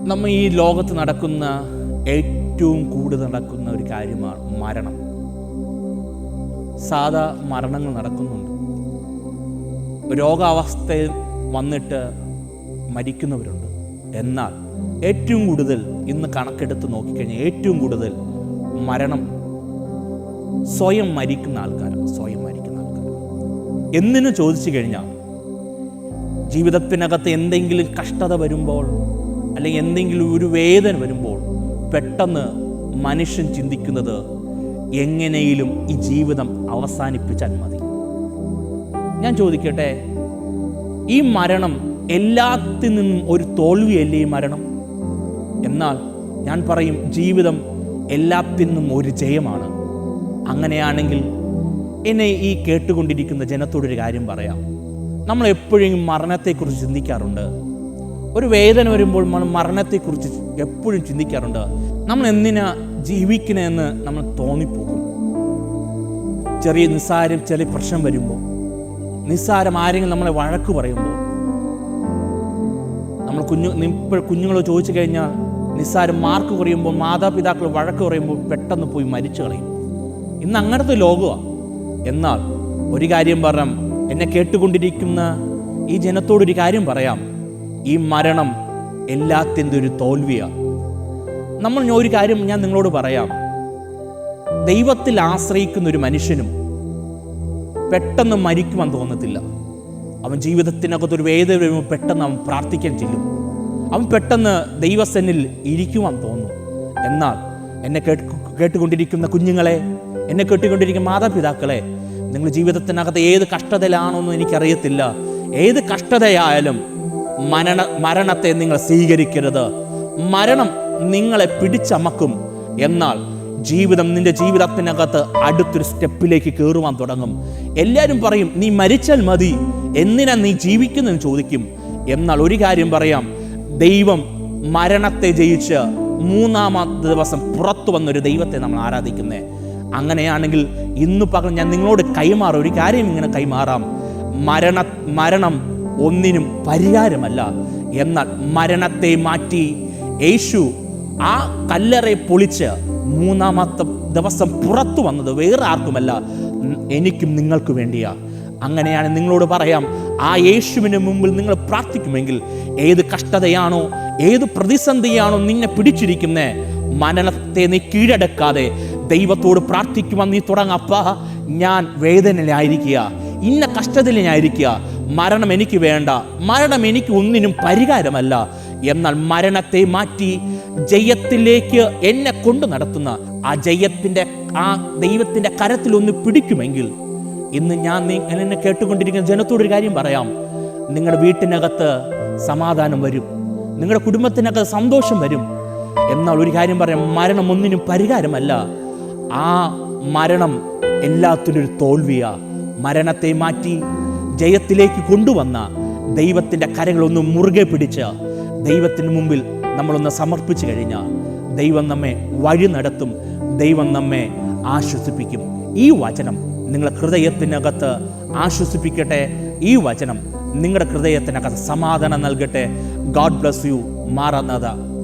നമ്മൾ ഈ ലോകത്ത് നടക്കുന്ന ഏറ്റവും കൂടുതൽ നടക്കുന്ന ഒരു കാര്യമാണ് മരണം. സാധാ മരണങ്ങൾ നടക്കുന്നുണ്ട്. രോഗാവസ്ഥയിൽ വന്നിട്ട് മരിക്കുന്നവരുണ്ട്. എന്നാൽ ഏറ്റവും കൂടുതൽ ഇന്ന് കണക്കെടുത്ത് നോക്കിക്കഴിഞ്ഞാൽ ഏറ്റവും കൂടുതൽ മരണം സ്വയം മരിക്കുന്ന ആൾക്കാരാണ്. എന്തിനു ചോദിച്ചു കഴിഞ്ഞാൽ ജീവിതത്തിനകത്ത് എന്തെങ്കിലും കഷ്ടത വരുമ്പോൾ അല്ലെങ്കിൽ എന്തെങ്കിലും ഒരു വേദന വരുമ്പോൾ പെട്ടെന്ന് മനുഷ്യൻ ചിന്തിക്കുന്നത് എങ്ങനെയും ഈ ജീവിതം അവസാനിപ്പിച്ചാൽ മതി. ഞാൻ ചോദിക്കട്ടെ, ഈ മരണം എല്ലാത്തിൽ നിന്നും ഒരു തോൽവിയല്ലേ ഈ മരണം? എന്നാൽ ഞാൻ പറയും, ജീവിതം എല്ലാത്തിൽ നിന്നും ഒരു ജയമാണ്. അങ്ങനെയാണെങ്കിൽ എന്നെ ഈ കേട്ടുകൊണ്ടിരിക്കുന്ന ജനത്തോടൊരു കാര്യം പറയാം. നമ്മൾ എപ്പോഴും മരണത്തെക്കുറിച്ച് ചിന്തിക്കാറുണ്ട്. ഒരു വേദന വരുമ്പോൾ നമ്മൾ മരണത്തെക്കുറിച്ച് എപ്പോഴും ചിന്തിക്കാറുണ്ട്. നമ്മൾ എന്തിനാ ജീവിക്കണമെന്ന് നമ്മൾ തോന്നിപ്പോകും. ചെറിയ പ്രശ്നം വരുമ്പോൾ, നിസ്സാരം ആരെങ്കിലും നമ്മളെ വഴക്ക് പറയുമ്പോൾ, നമ്മൾ കുഞ്ഞുങ്ങൾ ചോദിച്ചു കഴിഞ്ഞാൽ നിസ്സാരം മാർക്ക് കുറയുമ്പോൾ, മാതാപിതാക്കൾ വഴക്ക് പറയുമ്പോൾ പെട്ടെന്ന് പോയി മരിച്ചു കളയും. ഇന്ന് അങ്ങനത്തെ ലോകമാണ്. എന്നാൽ ഒരു കാര്യം പറയാം, എന്നെ കേട്ടുകൊണ്ടിരിക്കുന്ന ഈ ജനത്തോടൊരു കാര്യം പറയാം, ഈ മരണം എല്ലാത്തിൻ്റെ ഒരു തോൽവിയാണ്. ഒരു കാര്യം ഞാൻ നിങ്ങളോട് പറയാം, ദൈവത്തിൽ ആശ്രയിക്കുന്ന ഒരു മനുഷ്യനും പെട്ടെന്ന് മരിക്കുവാൻ തോന്നത്തില്ല. അവൻ ജീവിതത്തിനകത്തൊരു വേദന വരുമ്പോൾ പെട്ടെന്ന് അവൻ പ്രാർത്ഥിക്കാൻ ചെല്ലും. അവൻ പെട്ടെന്ന് ദൈവസന്നിൽ ഇരിക്കുവാൻ തോന്നും. എന്നാൽ എന്നെ കേട്ടുകൊണ്ടിരിക്കുന്ന കുഞ്ഞുങ്ങളെ, എന്നെ കേട്ടുകൊണ്ടിരിക്കുന്ന മാതാപിതാക്കളെ, നിങ്ങൾ ജീവിതത്തിനകത്ത് ഏത് കഷ്ടതയിലാണോന്നും എനിക്കറിയത്തില്ല. ഏത് കഷ്ടതയായാലും മരണത്തെ നിങ്ങൾ സ്വീകരിക്കരുത്. മരണം നിങ്ങളെ പിടിച്ചമക്കും. എന്നാൽ നിന്റെ ജീവിതത്തിനകത്ത് അടുത്തൊരു സ്റ്റെപ്പിലേക്ക് കയറുവാൻ തുടങ്ങും. എല്ലാവരും പറയും, നീ മരിച്ചാൽ മതി, എന്തിനാ നീ ജീവിക്കുന്നതെന്ന് ചോദിക്കും. എന്നാൽ ഒരു കാര്യം പറയാം, ദൈവം മരണത്തെ ജയിച്ച് മൂന്നാമത്തെ ദിവസം പുറത്തു വന്നൊരു ദൈവത്തെ നമ്മൾ ആരാധിക്കുന്നേ. അങ്ങനെയാണെങ്കിൽ ഇന്ന് പകൽ ഞാൻ നിങ്ങളോട് കൈമാറാം, ഒരു കാര്യം ഇങ്ങനെ കൈമാറാം. മരണം ഒന്നിനും പരിഹാരമല്ല. എന്നാൽ മരണത്തെ മാറ്റി യേശു ആ കല്ലറയെ പൊളിച്ച് മൂന്നാമത്തെ ദിവസം പുറത്തു വന്നത് വേറെ ആർക്കുമല്ല, എനിക്കും നിങ്ങൾക്ക് വേണ്ടിയാ. അങ്ങനെയാണ് നിങ്ങളോട് പറയാം, ആ യേശുവിന് മുമ്പിൽ നിങ്ങൾ പ്രാർത്ഥിക്കുമെങ്കിൽ ഏത് കഷ്ടതയാണോ, ഏത് പ്രതിസന്ധിയാണോ നിന്നെ പിടിച്ചിരിക്കുന്നേ, മരണത്തെ നീ കീഴടക്കാതെ ദൈവത്തോട് പ്രാർത്ഥിക്കുവാൻ നീ തുടങ്ങ. അപ്പാ, ഞാൻ വേദനയിലായിരിക്കുക, ഇന്ന കഷ്ടതയിലായിരിക്കുക, മരണം എനിക്ക് വേണ്ട, മരണം എനിക്ക് ഒന്നിനും പരിഹാരമല്ല. എന്നാൽ മരണത്തെ മാറ്റി ജയത്തിലേക്ക് എന്നെ കൊണ്ടു നടത്തുന്ന ആ ദൈവത്തിൻ്റെ കരത്തിൽ ഒന്ന് പിടിക്കുമെങ്കിൽ, ഇന്ന് ഞാൻ എന്നെ കേട്ടുകൊണ്ടിരിക്കുന്ന ജനത്തോടൊരു കാര്യം പറയാം, നിങ്ങളുടെ വീട്ടിനകത്ത് സമാധാനം വരും, നിങ്ങളുടെ കുടുംബത്തിനകത്ത് സന്തോഷം വരും. എന്നാൽ ഒരു കാര്യം പറയാം, മരണം ഒന്നിനും പരിഹാരമല്ല. ആ മരണം എല്ലാത്തിനും ഒരു തോൽവിയാ. മരണത്തെ മാറ്റി ജയത്തിലേക്ക് കൊണ്ടുവന്ന ദൈവത്തിൻ്റെ കരങ്ങളൊന്ന് മുറുകെ പിടിച്ച് ദൈവത്തിന് മുമ്പിൽ നമ്മളൊന്ന് സമർപ്പിച്ചു കഴിഞ്ഞാൽ ദൈവം നമ്മെ വഴി നടത്തും, ദൈവം നമ്മെ ആശ്വസിപ്പിക്കും. ഈ വചനം നിങ്ങളുടെ ഹൃദയത്തിനകത്ത് ആശ്വസിപ്പിക്കട്ടെ. ഈ വചനം നിങ്ങളുടെ ഹൃദയത്തിനകത്ത് സമാധാനം നൽകട്ടെ. God bless you. മാറാനാഥ.